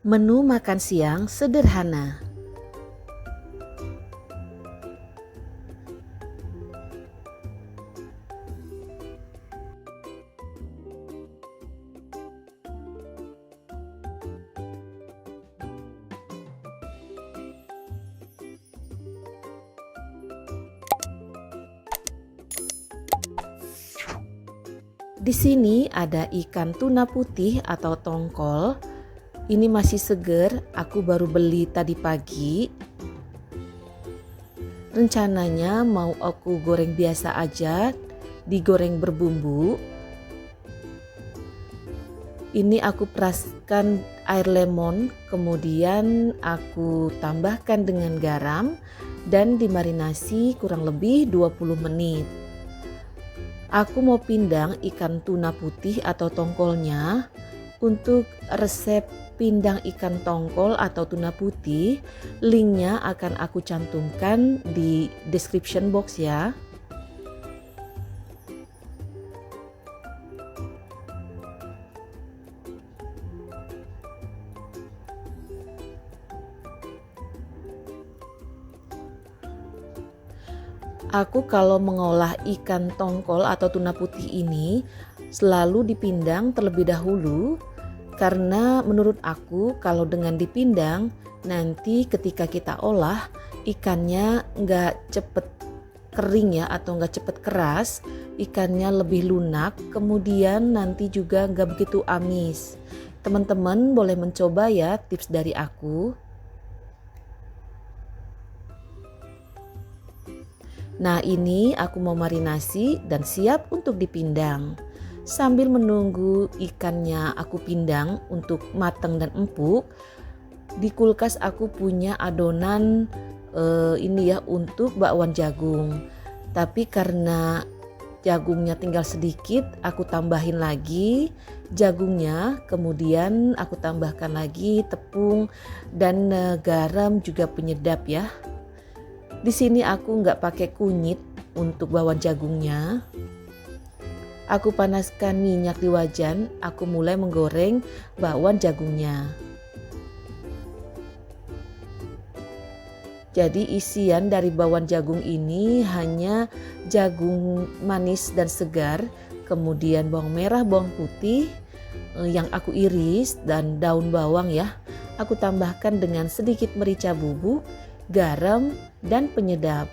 Menu makan siang sederhana. Di sini ada ikan tuna putih atau tongkol. Ini masih seger, aku baru beli tadi pagi. Rencananya mau aku goreng biasa aja, digoreng berbumbu. Ini aku peraskan air lemon, kemudian aku tambahkan dengan garam dan dimarinasi kurang lebih 20 menit. Aku mau pindang ikan tuna putih atau tongkolnya. Untuk resep pindang ikan tongkol atau tuna putih, linknya akan aku cantumkan di description box ya. Aku kalau mengolah ikan tongkol atau tuna putih ini selalu dipindang terlebih dahulu, karena menurut aku kalau dengan dipindang nanti ketika kita olah ikannya nggak cepet kering ya, atau nggak cepet keras, ikannya lebih lunak, kemudian nanti juga nggak begitu amis. Teman-teman boleh mencoba ya tips dari aku. Nah, ini aku mau marinasi dan siap untuk dipindang. Sambil menunggu ikannya aku pindang untuk matang dan empuk, di kulkas aku punya adonan ini ya untuk bakwan jagung. Tapi karena jagungnya tinggal sedikit, aku tambahin lagi jagungnya, kemudian aku tambahkan lagi tepung dan garam juga penyedap ya. Di sini aku nggak pakai kunyit untuk bakwan jagungnya. Aku panaskan minyak di wajan, aku mulai menggoreng bakwan jagungnya. Jadi isian dari bakwan jagung ini hanya jagung manis dan segar, kemudian bawang merah, bawang putih yang aku iris dan daun bawang ya. Aku tambahkan dengan sedikit merica bubuk, garam, dan penyedap.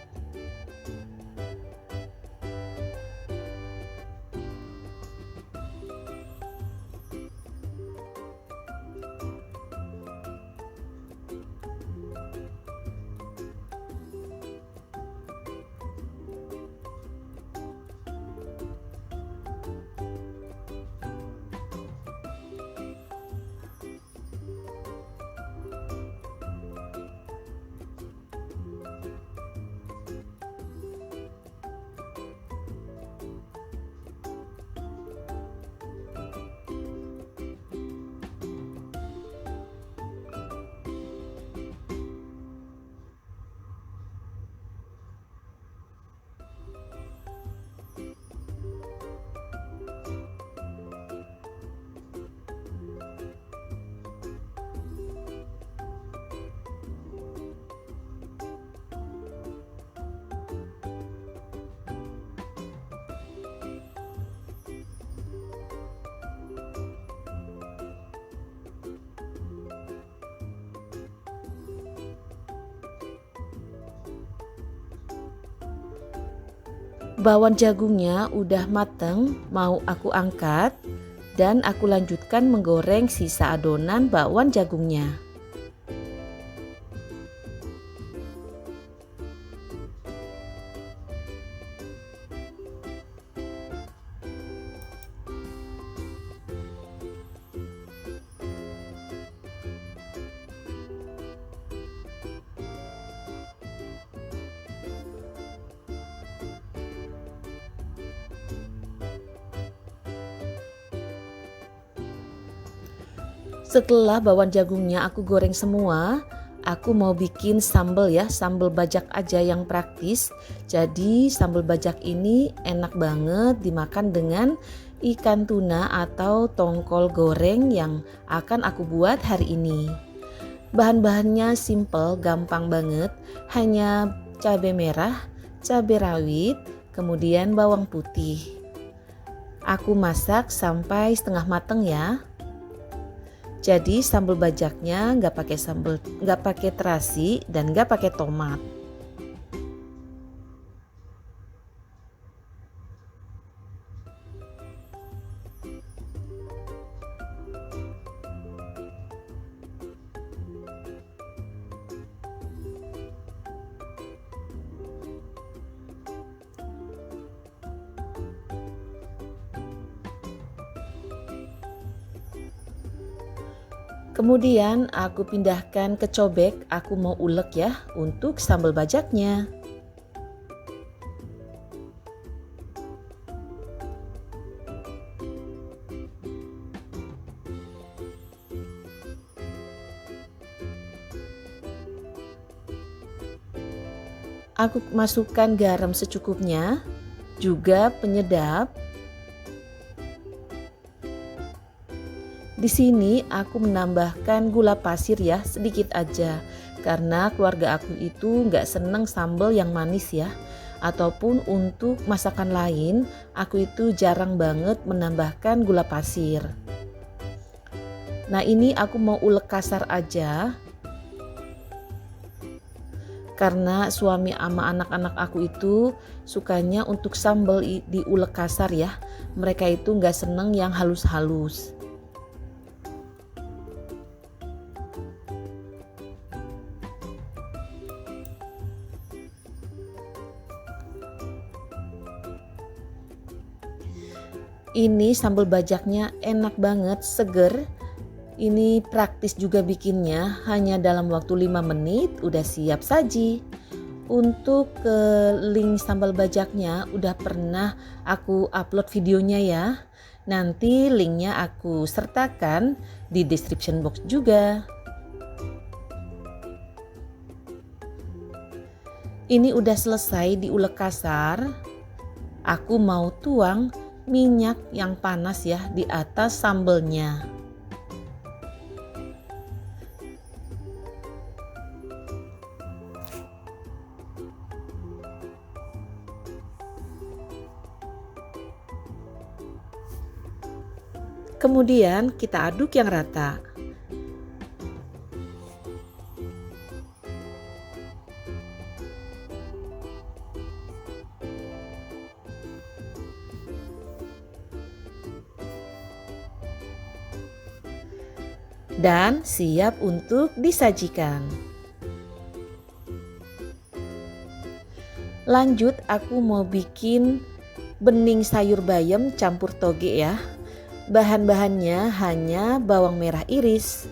Bakwan jagungnya udah mateng, mau aku angkat dan aku lanjutkan menggoreng sisa adonan bakwan jagungnya. Setelah bakwan jagungnya aku goreng semua, aku mau bikin sambal ya, sambal bajak aja yang praktis. Jadi sambal bajak ini enak banget dimakan dengan ikan tuna atau tongkol goreng yang akan aku buat hari ini. Bahan-bahannya simple, gampang banget, hanya cabai merah, cabai rawit, kemudian bawang putih. Aku masak sampai setengah mateng ya. Jadi sambal bajaknya nggak pakai terasi dan nggak pakai tomat. Kemudian aku pindahkan ke cobek, aku mau ulek ya untuk sambal bajaknya. Aku masukkan garam secukupnya, juga penyedap. Di sini aku menambahkan gula pasir ya, sedikit aja. Karena keluarga aku itu nggak seneng sambal yang manis ya. Ataupun untuk masakan lain, aku itu jarang banget menambahkan gula pasir. Nah ini aku mau ulek kasar aja. Karena suami sama anak-anak aku itu sukanya untuk sambal diulek kasar ya. Mereka itu nggak seneng yang halus-halus. Ini sambal bajaknya enak banget, seger. Ini praktis juga bikinnya, hanya dalam waktu 5 menit udah siap saji. Untuk link sambal bajaknya udah pernah aku upload videonya ya. Nanti linknya aku sertakan di description box juga. Ini udah selesai diulek kasar. Aku mau tuang minyak yang panas ya di atas sambelnya. Kemudian kita aduk yang rata. Dan siap untuk disajikan. Lanjut aku mau bikin bening sayur bayam campur toge ya. Bahan-bahannya hanya bawang merah iris,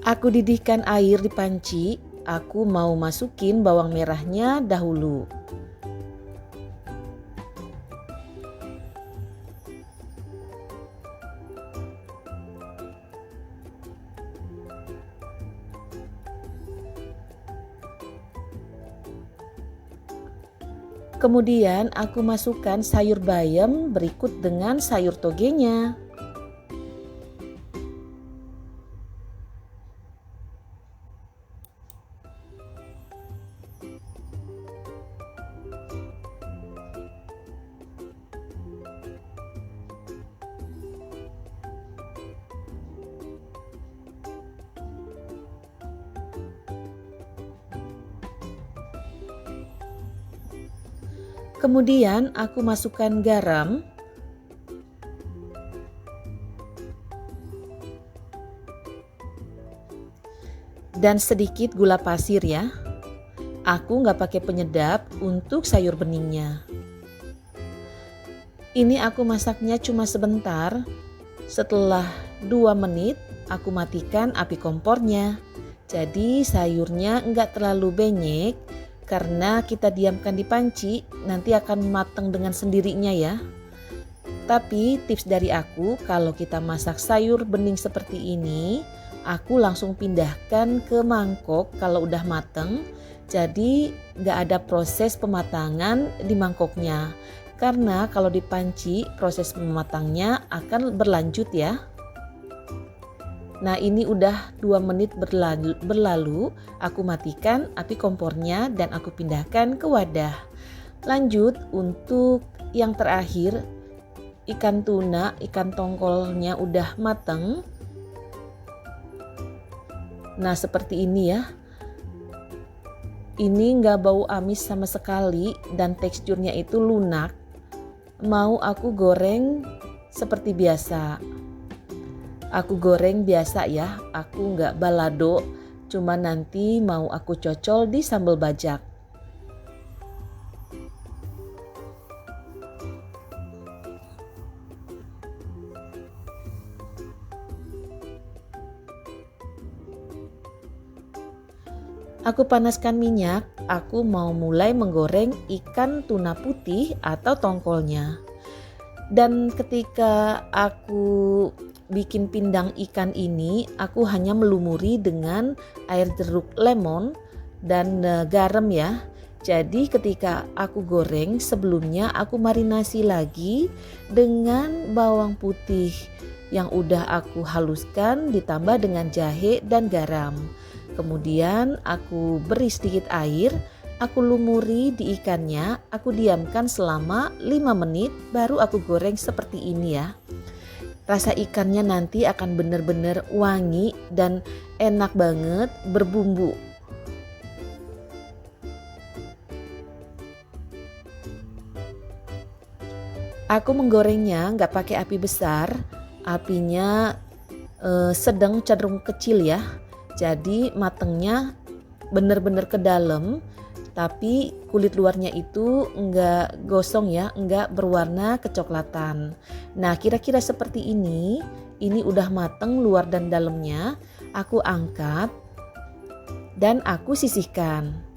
aku didihkan air di panci. Aku mau masukin bawang merahnya dahulu. Kemudian aku masukkan sayur bayam berikut dengan sayur togenya. Kemudian aku masukkan garam, dan sedikit gula pasir ya. Aku nggak pakai penyedap untuk sayur beningnya. Ini aku masaknya cuma sebentar. Setelah 2 menit aku matikan api kompornya. Jadi sayurnya nggak terlalu benyek. Karena kita diamkan di panci, nanti akan matang dengan sendirinya ya. Tapi tips dari aku, kalau kita masak sayur bening seperti ini, aku langsung pindahkan ke mangkok kalau udah mateng. Jadi gak ada proses pematangan di mangkoknya. Karena kalau di panci proses mematangnya akan berlanjut ya. Nah ini udah 2 menit berlalu, aku matikan api kompornya dan aku pindahkan ke wadah. Lanjut untuk yang terakhir, ikan tuna, ikan tongkolnya udah mateng. Nah seperti ini ya. Ini nggak bau amis sama sekali dan teksturnya itu lunak. Mau aku goreng seperti biasa. Aku goreng biasa ya, aku nggak balado, cuma nanti mau aku cocol di sambal bajak. Aku panaskan minyak, aku mau mulai menggoreng ikan tuna putih atau tongkolnya. Dan ketika aku bikin pindang ikan ini, aku hanya melumuri dengan air jeruk lemon dan garam ya. Jadi ketika aku goreng, sebelumnya aku marinasi lagi dengan bawang putih yang udah aku haluskan ditambah dengan jahe dan garam. Kemudian aku beri sedikit air, aku lumuri di ikannya, aku diamkan selama 5 menit baru aku goreng seperti ini ya. Rasa ikannya nanti akan benar-benar wangi dan enak banget berbumbu. Aku menggorengnya nggak pakai api besar, apinya sedang cenderung kecil ya. Jadi matengnya benar-benar ke dalam, tapi kulit luarnya itu enggak gosong ya, enggak berwarna kecoklatan. Nah kira-kira seperti ini udah mateng luar dan dalamnya. Aku angkat dan aku sisihkan.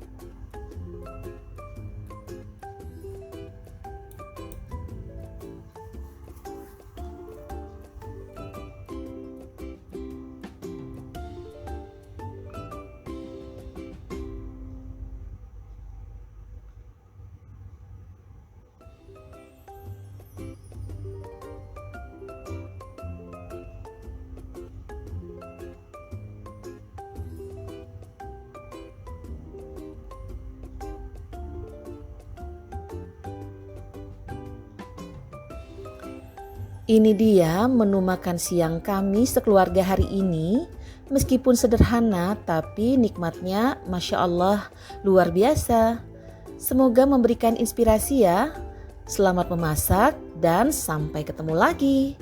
Ini dia menu makan siang kami sekeluarga hari ini. Meskipun sederhana tapi nikmatnya Masya Allah luar biasa. Semoga memberikan inspirasi ya. Selamat memasak dan sampai ketemu lagi.